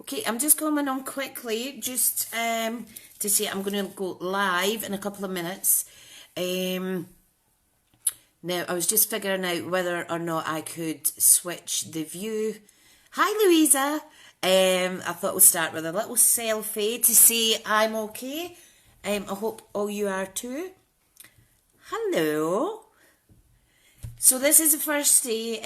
Okay, I'm just going on quickly just to say I'm going to go live in a couple of minutes. Now, I was just figuring out whether or not I could switch the view. Hi, Louisa. I thought we'll start with a little selfie to say I'm okay. I hope all you are too. Hello. So this is the first day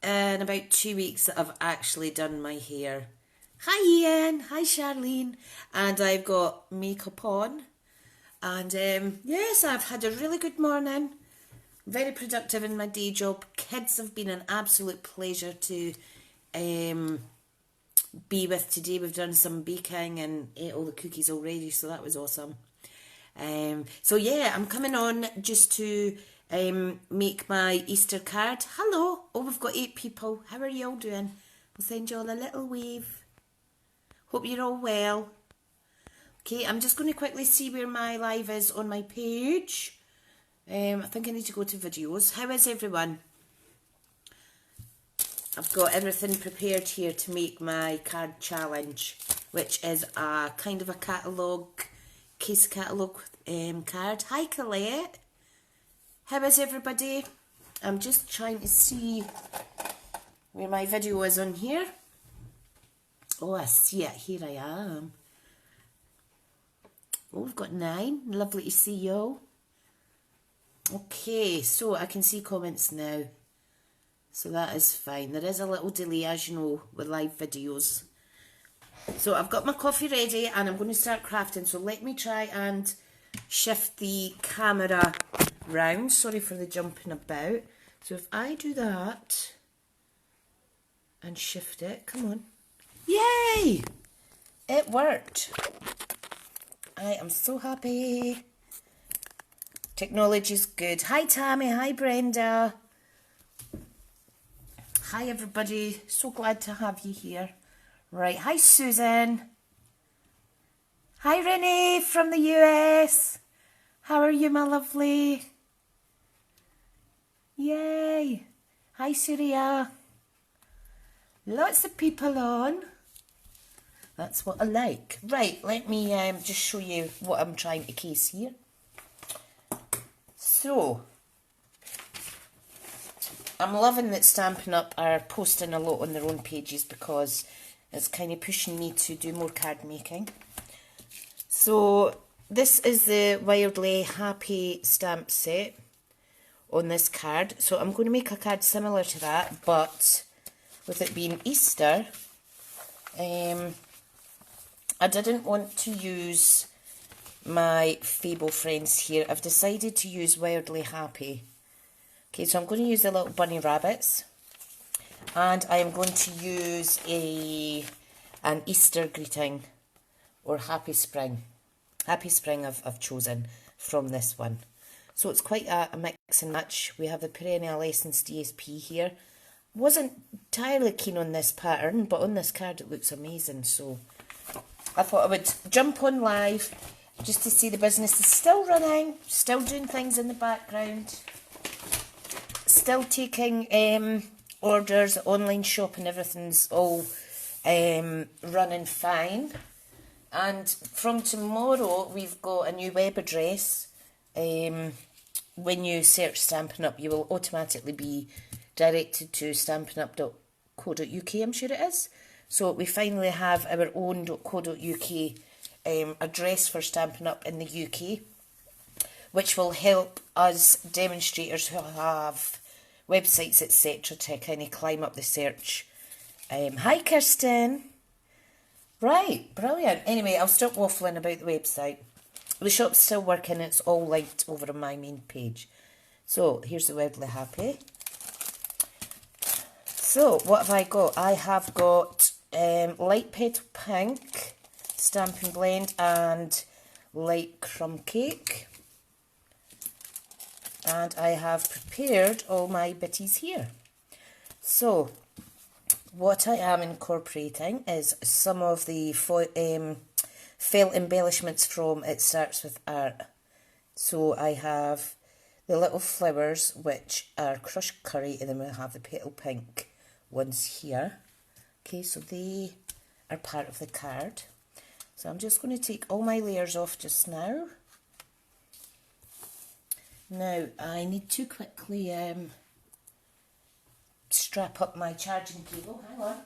in about 2 weeks that I've actually done my hair. Hi Ian, hi Charlene, and I've got makeup on, and yes, I've had a really good morning, very productive in my day job. Kids have been an absolute pleasure to be with today. We've done some baking and ate all the cookies already, so that was awesome. So yeah, I'm coming on just to make my Easter card. Hello. Oh, we've got 8 people. How are you all doing? We'll send you all a little wave. Hope you're all well. Okay, I'm just going to quickly see where my live is on my page. I think I need to go to videos. How is everyone? I've got everything prepared here to make my card challenge, which is a kind of a catalogue, case catalogue card. Hi Colette. How is everybody? I'm just trying to see where my video is on here. Oh, I see it. Here I am. Oh, we've got 9. Lovely to see you all. Okay, so I can see comments now. So that is fine. There is a little delay, as you know, with live videos. So I've got my coffee ready and I'm going to start crafting. So let me try and shift the camera round. Sorry for the jumping about. So if I do that and shift it, come on. Yay! It worked. I am so happy. Technology's good. Hi Tammy, hi Brenda. Hi everybody, so glad to have you here. Right, hi Susan. Hi Renee from the US. How are you, my lovely? Yay. Hi Syria. Lots of people on. That's what I like. Right, let me just show you what I'm trying to case here. So, I'm loving that Stampin' Up are posting a lot on their own pages because it's kind of pushing me to do more card making. So, this is the Wildly Happy stamp set on this card. So, I'm going to make a card similar to that, but with it being Easter, I didn't want to use my Fable Friends here. I've decided to use Wildly Happy. Okay, so I'm going to use the little bunny rabbits, and I am going to use an Easter greeting, or Happy Spring. Happy Spring I've chosen from this one. So it's quite a mix and match. We have the Perennial Essence DSP here. Wasn't entirely keen on this pattern, but on this card it looks amazing, so I thought I would jump on live just to see the business is still running, still doing things in the background, still taking orders, online shop and everything's all running fine. And from tomorrow we've got a new web address. When you search Stampin' Up, you will automatically be directed to stampinup.co.uk, I'm sure it is. So we finally have our own .co.uk address for Stampin' Up in the UK, which will help us demonstrators who have websites, etc., to kind of climb up the search. Hi Kirsten. Right, brilliant. Anyway, I'll stop waffling about the website. The shop's still working, it's all linked over on my main page. So here's the Wildly Happy. So what have I got? I have got light petal pink, Stampin' Blend, and light crumb cake. And I have prepared all my bitties here. So what I am incorporating is some of the felt embellishments from It Starts With Art. So I have the little flowers, which are crushed curry, and then we have the petal pink ones here. Okay, so they are part of the card. So I'm just going to take all my layers off just now. Now I need to quickly strap up my charging cable. Hang on.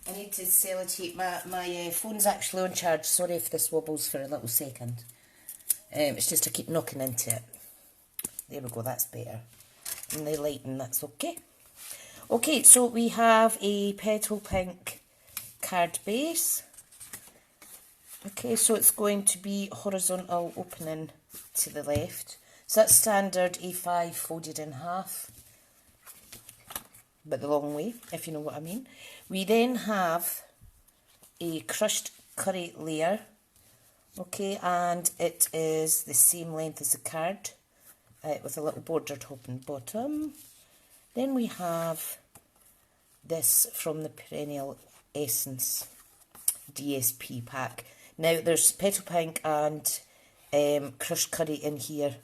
I need to sellotape my phone's actually on charge. Sorry if this wobbles for a little second. It's just I keep knocking into it. There we go, that's better. And the lighting, that's okay. Okay, so we have a petal pink card base. Okay, so it's going to be horizontal opening to the left. So that's standard A5 folded in half, but the long way, if you know what I mean. We then have a crushed curry layer, okay, and it is the same length as the card, with a little border top and bottom. Then we have this from the Perennial Essence DSP pack. Now there's petal pink and crushed curry in here,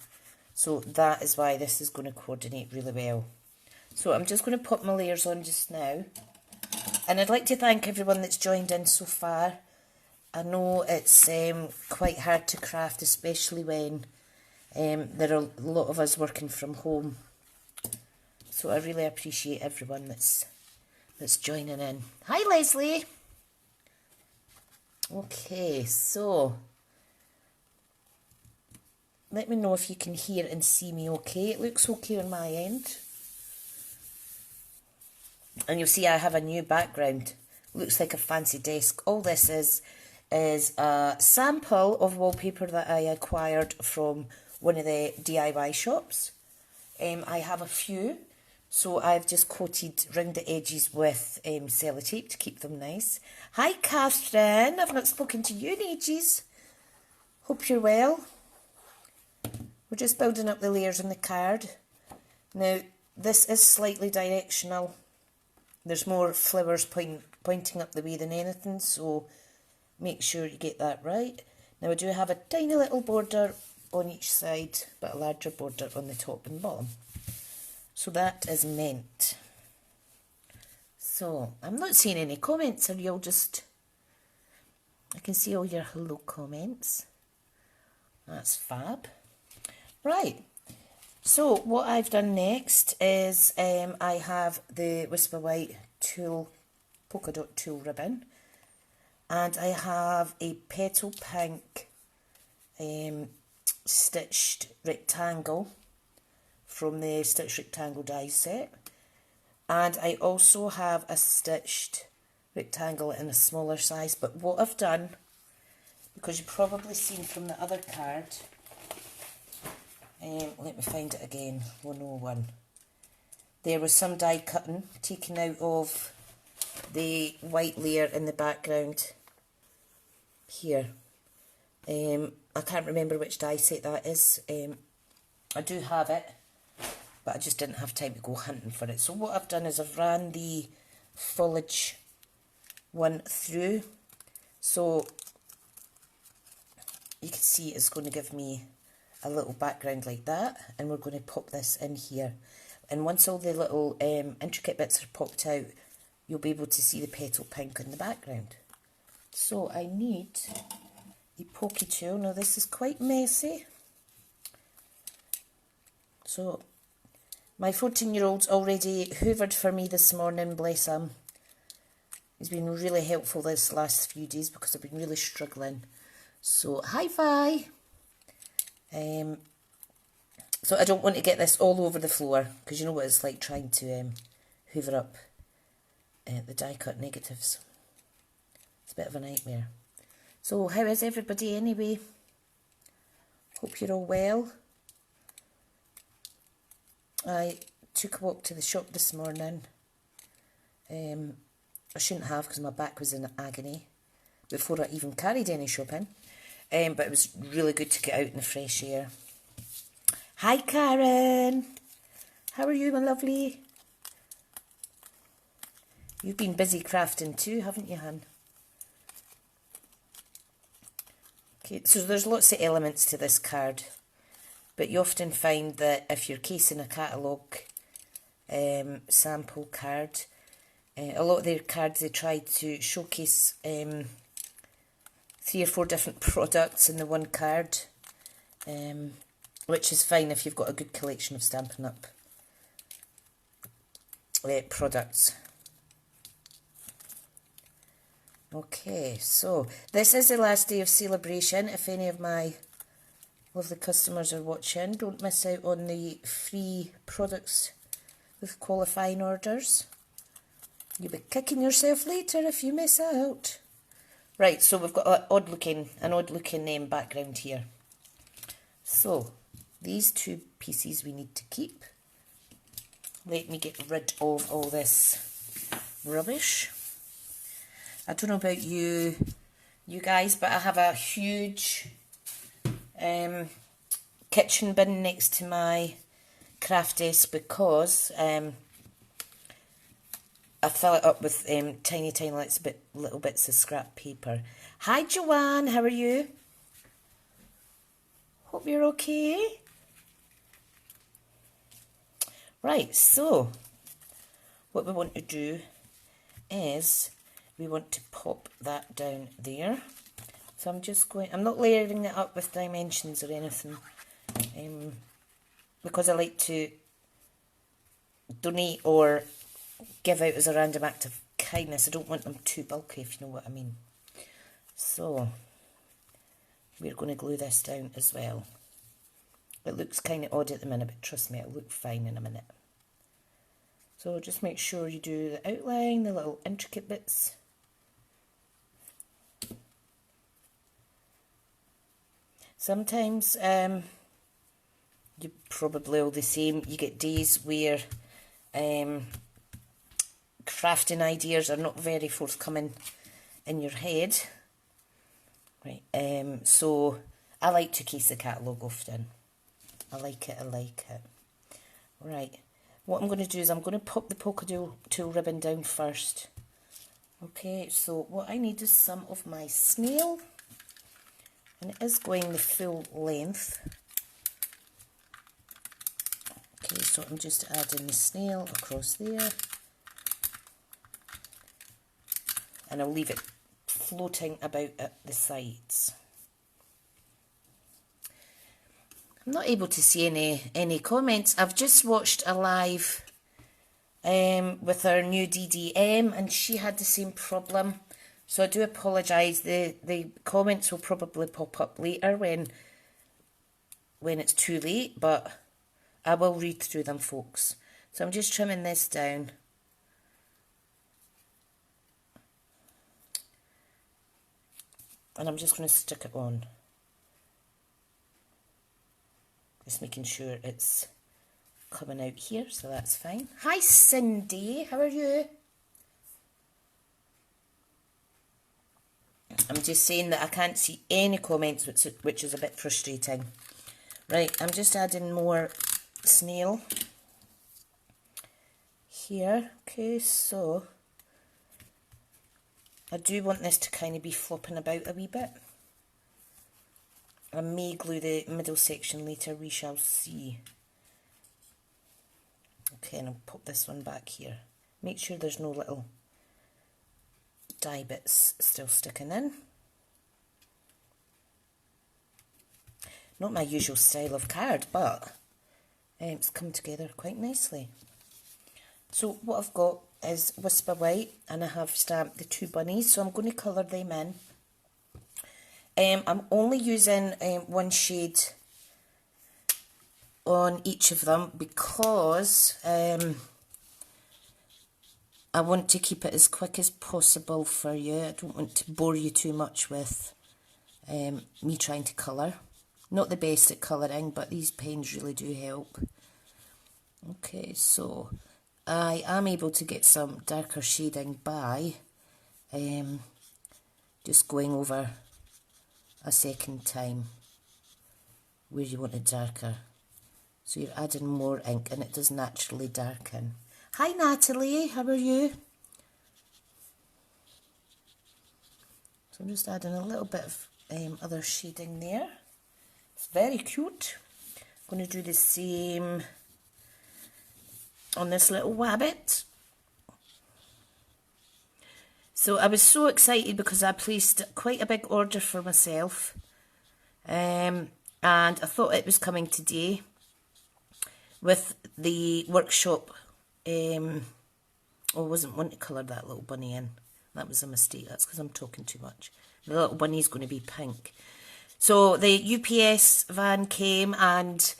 so that is why this is going to coordinate really well. So I'm just going to put my layers on just now, and I'd like to thank everyone that's joined in so far. I know it's quite hard to craft, especially when there are a lot of us working from home. So I really appreciate everyone that's joining in. Hi Leslie! Okay, so let me know if you can hear and see me okay. It looks okay on my end. And you'll see I have a new background. Looks like a fancy desk. All this is a sample of wallpaper that I acquired from one of the DIY shops. I have a few, so I've just coated round the edges with sellotape to keep them nice. Hi Catherine, I've not spoken to you in ages. Hope you're well. We're just building up the layers on the card. Now this is slightly directional. There's more flowers pointing up the way than anything, so make sure you get that right. Now I do have a tiny little border on each side, but a larger border on the top and bottom. So that is meant. So I'm not seeing any comments, are you all just... I can see all your hello comments. That's fab. Right. So what I've done next is I have the Whisper White tulle, polka dot tulle ribbon, and I have a petal pink stitched rectangle from the Stitch Rectangle die set, and I also have a stitched rectangle in a smaller size. But what I've done, because you've probably seen from the other card, let me find it again, 101. There was some die cutting taken out of the white layer in the background here. I can't remember which die set that is. I do have it, but I just didn't have time to go hunting for it. So what I've done is I've ran the foliage one through, so you can see it's going to give me a little background like that, and we're going to pop this in here. And once all the little intricate bits are popped out, you'll be able to see the petal pink in the background. So I need a pokey tool. Now this is quite messy. So my 14-year-old's already hoovered for me this morning, bless him. He's been really helpful this last few days because I've been really struggling. So hi-fi. So I don't want to get this all over the floor, because you know what it's like trying to hoover up the die cut negatives. It's a bit of a nightmare. So how is everybody anyway? Hope you're all well. I took a walk to the shop this morning. I shouldn't have, because my back was in agony before I even carried any shopping. But it was really good to get out in the fresh air. Hi Karen! How are you, my lovely? You've been busy crafting too, haven't you, hun? Okay, so there's lots of elements to this card, but you often find that if you're casing a catalogue, sample card. A lot of their cards, they try to showcase 3 or 4 different products in the one card, which is fine if you've got a good collection of Stampin' Up! Products. Okay, so this is the last day of celebration. If any of my lovely customers are watching, don't miss out on the free products with qualifying orders. You'll be kicking yourself later if you miss out. Right, so we've got an odd looking background here. So these 2 pieces we need to keep. Let me get rid of all this rubbish. I don't know about you guys, but I have a huge kitchen bin next to my craft desk because I fill it up with tiny little bits of scrap paper. Hi Joanne, how are you? Hope you're okay. Right, so what we want to do is we want to pop that down there. So I'm not layering it up with dimensions or anything, because I like to donate or give out as a random act of kindness. I don't want them too bulky, if you know what I mean. So we're going to glue this down as well. It looks kind of odd at the minute, but trust me, it'll look fine in a minute. So just make sure you do the outline, the little intricate bits. Sometimes, you're probably all the same, you get days where crafting ideas are not very forthcoming in your head. Right, so I like to case the catalogue often. I like it. Right, what I'm going to do is I'm going to pop the polka tool ribbon down first. Okay, so what I need is some of my snail, and it is going the full length. Okay, so I'm just adding the snail across there, and I'll leave it floating about at the sides. I'm not able to see any comments. I've just watched a live with our new DDM, and she had the same problem. So I do apologise. The comments will probably pop up later when it's too late, but I will read through them, folks. So I'm just trimming this down. And I'm just going to stick it on. Just making sure it's coming out here, so that's fine. Hi Cindy, how are you? I'm just saying that I can't see any comments, which is a bit frustrating. Right, I'm just adding more snail here. Okay, so I do want this to kind of be flopping about a wee bit. I may glue the middle section later, we shall see. Okay, and I'll pop this one back here. Make sure there's no little die bits still sticking in. Not my usual style of card, but it's come together quite nicely. So what I've got is Whisper White, and I have stamped the 2 bunnies, so I'm going to colour them in. I'm only using 1 shade on each of them because I want to keep it as quick as possible for you. I don't want to bore you too much with me trying to colour. Not the best at colouring, but these pens really do help. Okay, so I am able to get some darker shading by just going over a second time where you want it darker. So you're adding more ink and it does naturally darken. Hi Natalie, how are you? So I'm just adding a little bit of other shading there. It's very cute. I'm going to do the same on this little wabbit. So I was so excited because I placed quite a big order for myself, and I thought it was coming today with the workshop. I wasn't wanting to colour that little bunny in. That was a mistake. That's because I'm talking too much. The little bunny's going to be pink. So the UPS van came, and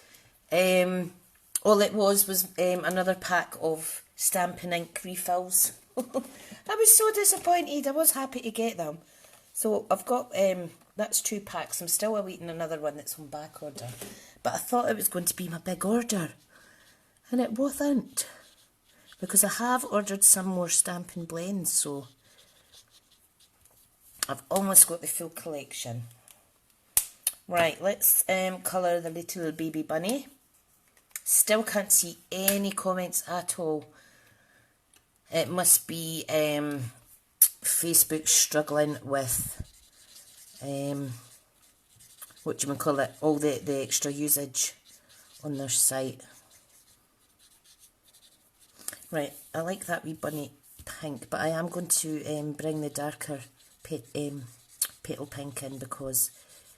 all it was another pack of Stampin' ink refills. I was so disappointed. I was happy to get them. So I've got, that's 2 packs. I'm still awaiting another one that's on back order. But I thought it was going to be my big order. And it wasn't. Because I have ordered some more Stampin' blends, so I've almost got the full collection. Right, let's colour the little baby bunny. Still can't see any comments at all. It must be Facebook struggling with all the extra usage on their site. Right, I like that wee bunny pink, but I am going to bring the darker petal pink in because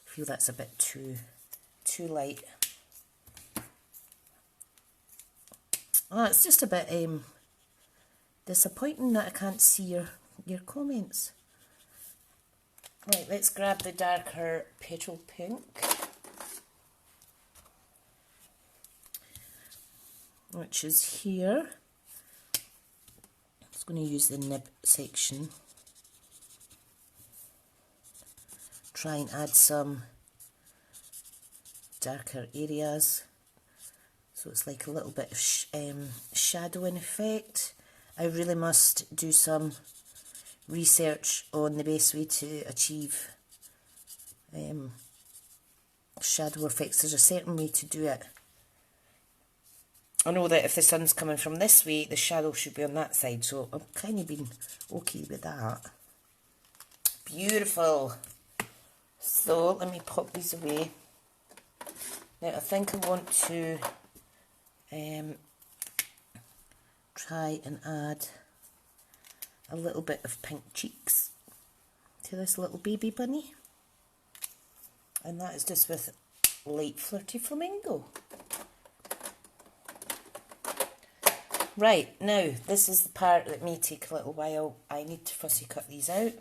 I feel that's a bit too light. Oh, it's just a bit disappointing that I can't see your comments. Right, let's grab the darker petal pink, which is here. I'm just going to use the nib section. Try and add some darker areas. So it's like a little bit of shadowing effect. I really must do some research on the best way to achieve shadow effects. There's a certain way to do it. I know that if the sun's coming from this way, the shadow should be on that side, so I've kind of been okay with that. Beautiful. So let me pop these away. Now I think I want to try and add a little bit of pink cheeks to this little baby bunny, and that is just with light flirty flamingo. Right, now this is the part that may take a little while. I need to fussy cut these out.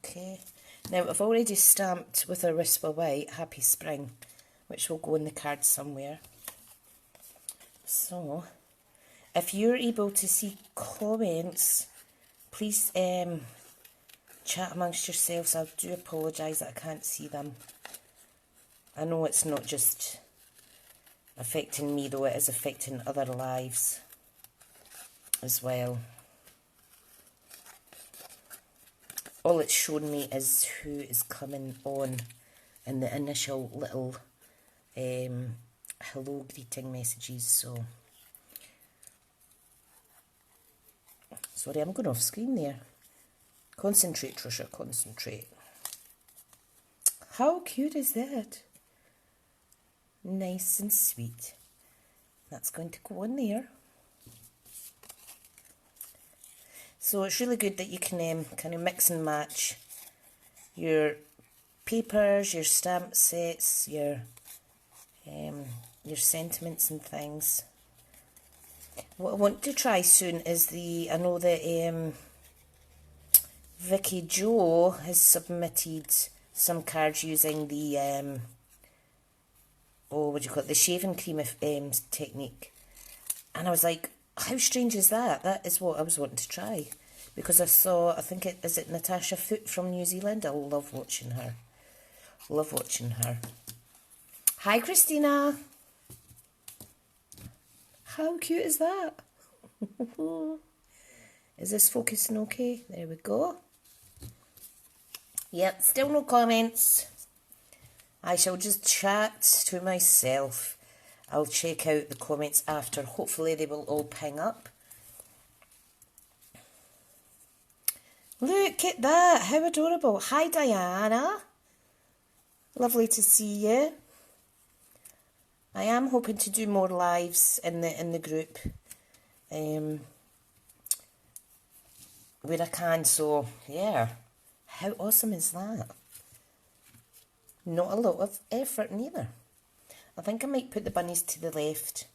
Okay, now I've already stamped with a wisp of white Happy Spring, which will go in the card somewhere. So if you're able to see comments, please chat amongst yourselves. I do apologise that I can't see them. I know it's not just affecting me though, it is affecting other lives as well. All it's shown me is who is coming on in the initial little hello greeting messages, so sorry, I'm going off screen there. Concentrate, Tricia, concentrate. How cute is that? Nice and sweet. That's going to go in there. So it's really good that you can kind of mix and match your papers, your stamp sets, your sentiments and things. What I want to try soon is I know that Vicky Jo has submitted some cards using the the shaving cream technique, and I was like, how strange is that? That is what I was wanting to try, because I think is it Natasha Foote from New Zealand? I love watching her. Love watching her. Hi, Christina. How cute is that? Is this focusing okay? There we go. Yep, still no comments. I shall just chat to myself. I'll check out the comments after. Hopefully they will all ping up. Look at that. How adorable. Hi, Diana. Lovely to see you. I am hoping to do more lives in the group where I can, so yeah. How awesome is that? Not a lot of effort neither. I think I might put the bunnies to the left,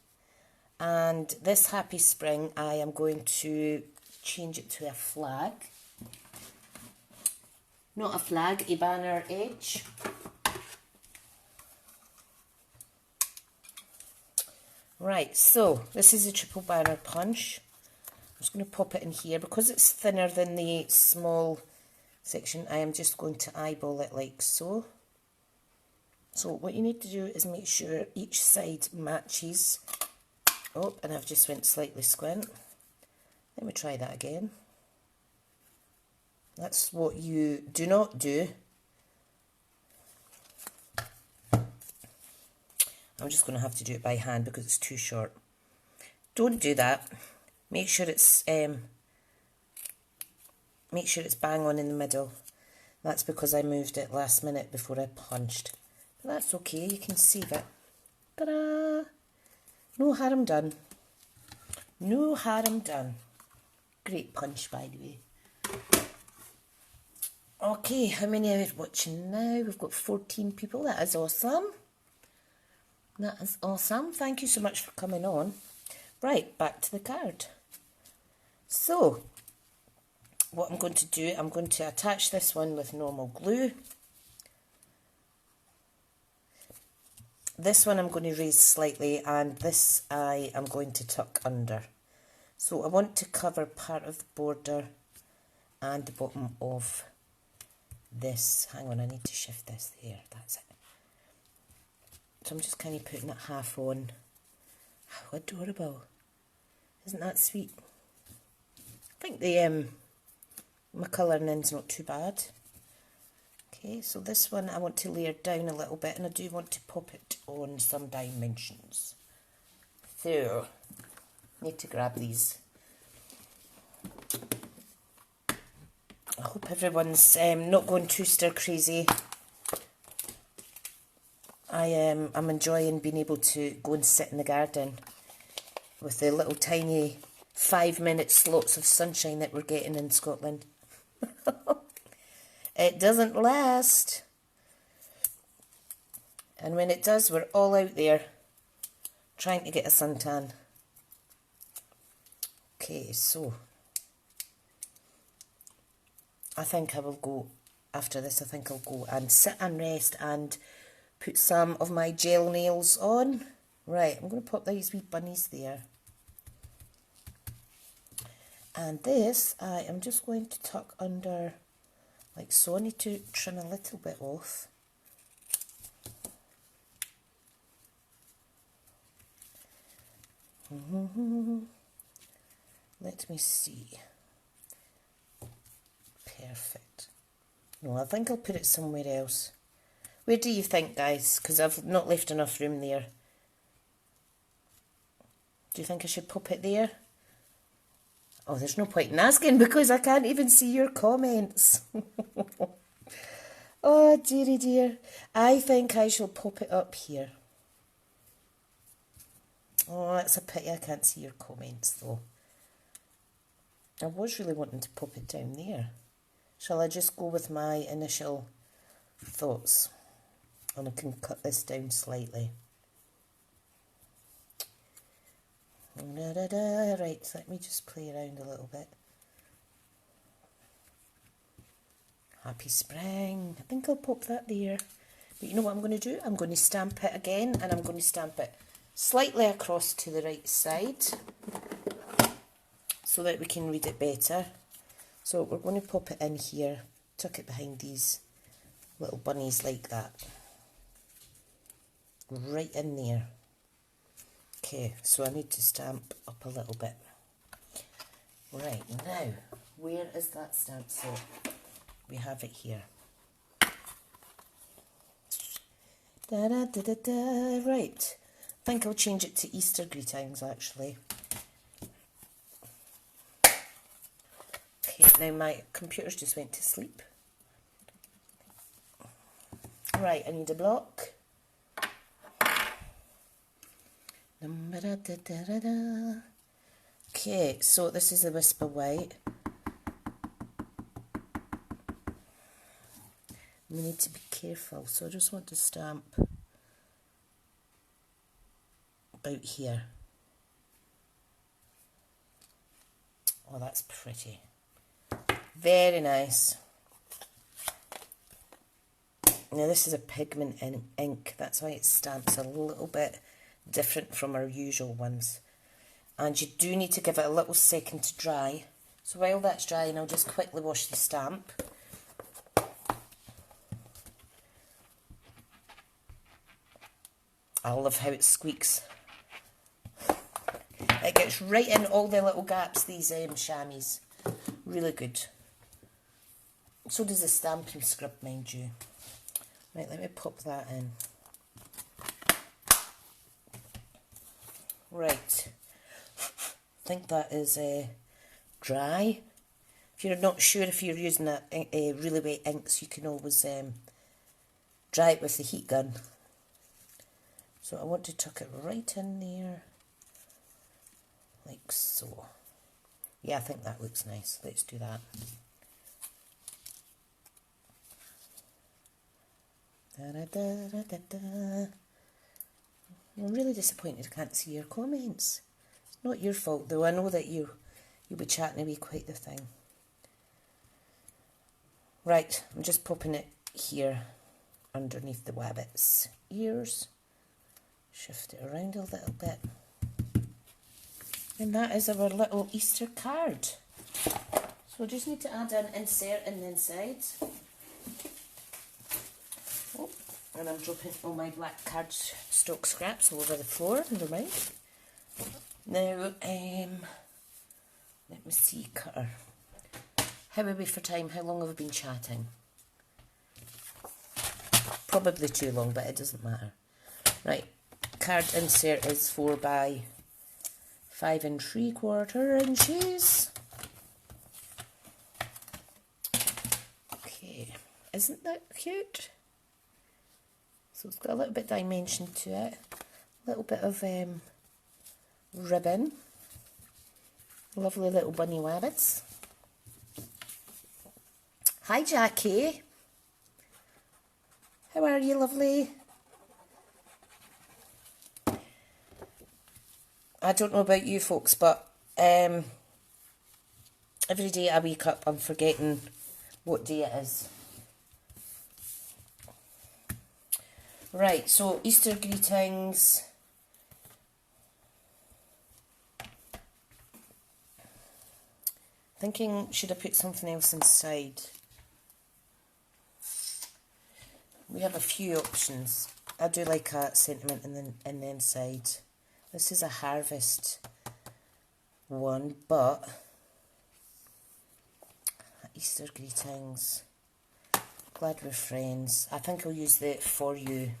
and this Happy Spring I am going to change it to a flag. Not a flag, a banner edge. Right, so this is a triple banner punch. I'm just going to pop it in here. Because it's thinner than the small section, I am just going to eyeball it like so. So what you need to do is make sure each side matches. Oh, and I've just went slightly squint. Let me try that again. That's what you do not do. I'm just going to have to do it by hand because it's too short. Don't do that. Make sure it's bang on in the middle. That's because I moved it last minute before I punched. But that's okay, you can save it. Ta-da! No harm done. No harm done. Great punch, by the way. Okay, how many are watching now? We've got 14 people. That is awesome. That is awesome. Thank you so much for coming on. Right, back to the card. So, what I'm going to do, I'm going to attach this one with normal glue. This one I'm going to raise slightly, and this I am going to tuck under. So I want to cover part of the border and the bottom of this. Hang on, I need to shift this there. That's it. So I'm just kind of putting it half on. How adorable. Isn't that sweet? I think the my colouring in's not too bad. Okay, so this one I want to layer down a little bit, and I do want to pop it on some dimensions. So, need to grab these. I hope everyone's not going too stir crazy. I'm enjoying being able to go and sit in the garden with the little tiny 5-minute slots of sunshine that we're getting in Scotland. It doesn't last. And when it does, we're all out there trying to get a suntan. Okay, so I think I will go, after this, I think I'll go and sit and rest and put some of my gel nails on. Right, I'm going to pop these wee bunnies there. And this, I am just going to tuck under like so. I need to trim a little bit off. Let me see. Perfect. No, I think I'll put it somewhere else. Where do you think, guys? Because I've not left enough room there. Do you think I should pop it there? Oh, there's no point in asking because I can't even see your comments. Oh, dearie dear. I think I shall pop it up here. Oh, that's a pity I can't see your comments, though. I was really wanting to pop it down there. Shall I just go with my initial thoughts? And I can cut this down slightly. Right, so let me just play around a little bit. Happy Spring. I think I'll pop that there. But you know what I'm going to do? I'm going to stamp it again, and I'm going to stamp it slightly across to the right side so that we can read it better. So we're going to pop it in here, tuck it behind these little bunnies like that. Right in there. Okay, so I need to stamp up a little bit. Right, now, where is that stamp set? We have it here. Right, I think I'll change it to Easter greetings, actually. Okay, now my computer's just went to sleep. Right, I need a block. Okay, so this is a Whisper White. We need to be careful, so I just want to stamp about here. Oh, that's pretty. Very nice. Now this is a pigment ink, that's why it stamps a little bit different from our usual ones. And you do need to give it a little second to dry. So while that's drying, I'll just quickly wash the stamp. I love how it squeaks. It gets right in all the little gaps, these chamois. Really good. So does the Stampin' scrub, mind you. Right, let me pop that in. Right. I think that is dry. If you're not sure if you're using a really wet inks, you can always dry it with the heat gun. So I want to tuck it right in there, like so. Yeah, I think that looks nice. Let's do that. I'm really disappointed I can't see your comments. It's not your fault though. I know that you'll be chatting away quite the thing. Right, I'm just popping it here underneath the wabbit's ears. Shift it around a little bit. And that is our little Easter card. So I just need to add an insert in the inside. Oh, and I'm dropping all my black cardstock scraps all over the floor, never mind. Now, let me see, cutter. How are we for time? How long have we been chatting? Probably too long, but it doesn't matter. Right, card insert is 4 by 5 3/4 inches. Okay, isn't that cute? So it's got a little bit of dimension to it, a little bit of ribbon, lovely little bunny wabbits. Hi Jackie, how are you, lovely? I don't know about you folks, but every day I wake up I'm forgetting what day it is. Right, so Easter greetings. Thinking, should I put something else inside? We have a few options. I do like a sentiment in the inside. This is a harvest one, but Easter greetings. Glad we're friends. I think I'll use the for you.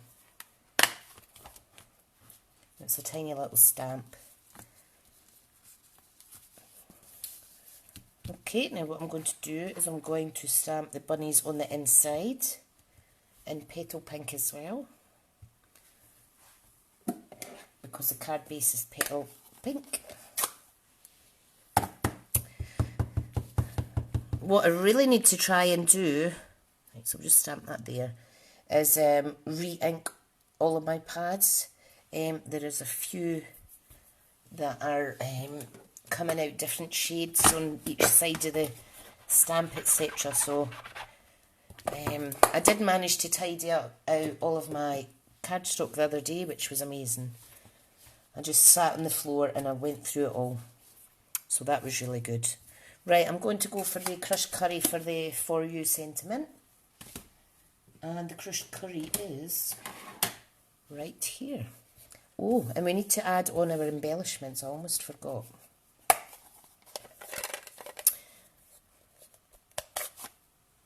It's a tiny little stamp. Okay, now what I'm going to do is I'm going to stamp the bunnies on the inside in petal pink as well, because the card base is petal pink. What I really need to try and do, right, so I'll just stamp that there, is re-ink all of my pads. There is a few that are coming out different shades on each side of the stamp, etc. So I did manage to tidy out all of my cardstock the other day, which was amazing. I just sat on the floor and I went through it all. So that was really good. Right, I'm going to go for the crushed curry for the For You sentiment. And the crushed curry is right here. Oh, and we need to add on our embellishments. I almost forgot.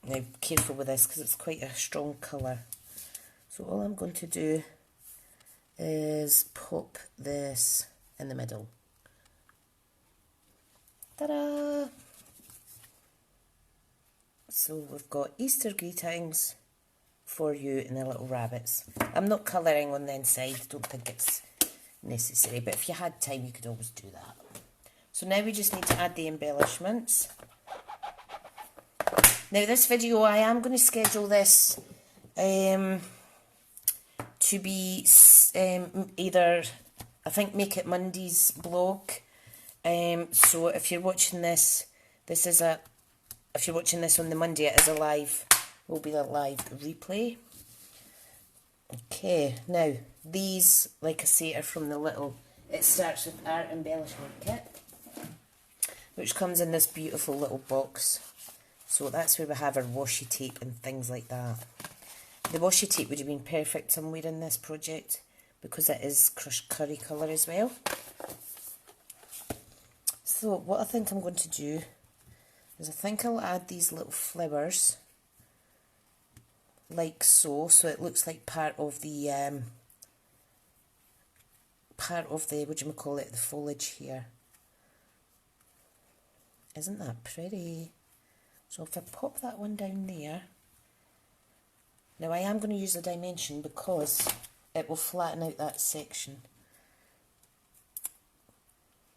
Now, careful with this because it's quite a strong colour. So all I'm going to do is pop this in the middle. Ta-da! So we've got Easter greetings, For You, and the little rabbits. I'm not colouring on the inside. Don't think it's necessary, but if you had time you could always do that. So now we just need to add the embellishments. Now this video, I am going to schedule this to be either, I think, Make It Monday's blog. So if you're watching this, if you're watching this on the Monday, it is a live, will be a live replay. Okay, now these, like I say, are from the little, it starts with Art Embellishment Kit, which comes in this beautiful little box. So that's where we have our washi tape and things like that. The washi tape would have been perfect somewhere in this project because it is crushed curry colour as well. So what I think I'm going to do is I think I'll add these little flowers like so it looks like part of the what do you call it, the foliage here. Isn't that pretty? So if I pop that one down there, now I am going to use the dimension because it will flatten out that section.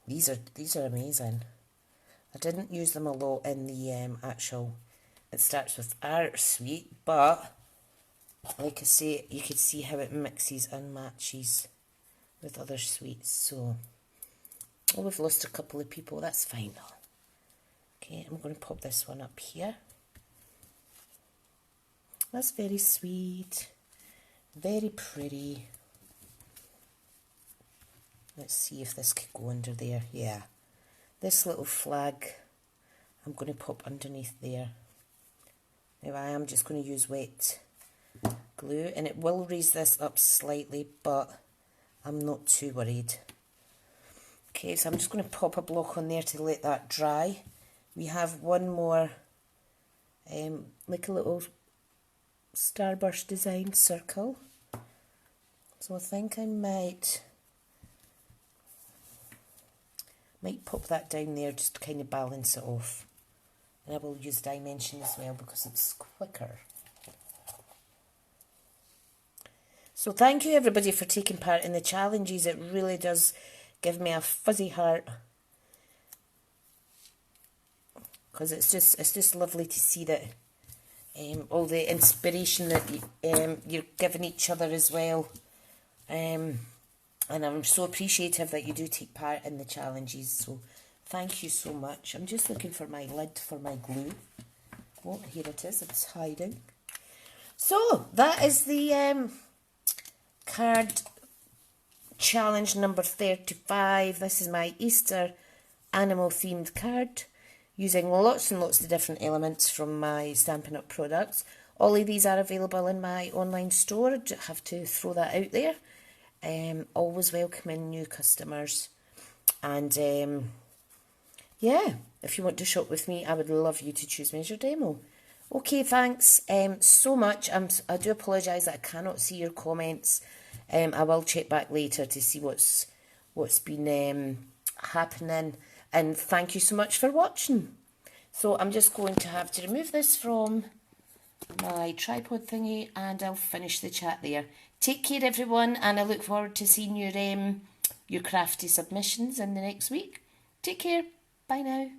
These are amazing. I didn't use them a lot in the actual, it starts with Art suite, but like I say, you could see how it mixes and matches with other suites. So, oh, we've lost a couple of people, that's fine though. Okay, I'm going to pop this one up here. That's very sweet, very pretty. Let's see if this could go under there. Yeah, this little flag I'm going to pop underneath there. Now I am just going to use wet glue, and it will raise this up slightly, but I'm not too worried. Okay, so I'm just going to pop a block on there to let that dry. We have one more, like a little starburst design circle. So I think I might pop that down there just to kind of balance it off. And I will use dimension as well because it's quicker. So thank you everybody for taking part in the challenges. It really does give me a fuzzy heart, because it's just lovely to see that all the inspiration that you're giving each other as well. And I'm so appreciative that you do take part in the challenges. So thank you so much. I'm just looking for my lid for my glue. Oh, here it is. It's hiding. So that is the card challenge number 35. This is my Easter animal themed card, using lots and lots of different elements from my Stampin' Up products. All of these are available in my online store. I have to throw that out there. Always welcoming new customers. And yeah, if you want to shop with me, I would love you to choose me as your demo. Okay, thanks so much. I do apologise that I cannot see your comments. I will check back later to see what's been happening. And thank you so much for watching. So I'm just going to have to remove this from my tripod thingy, and I'll finish the chat there. Take care everyone, and I look forward to seeing your crafty submissions in the next week. Take care. Bye now.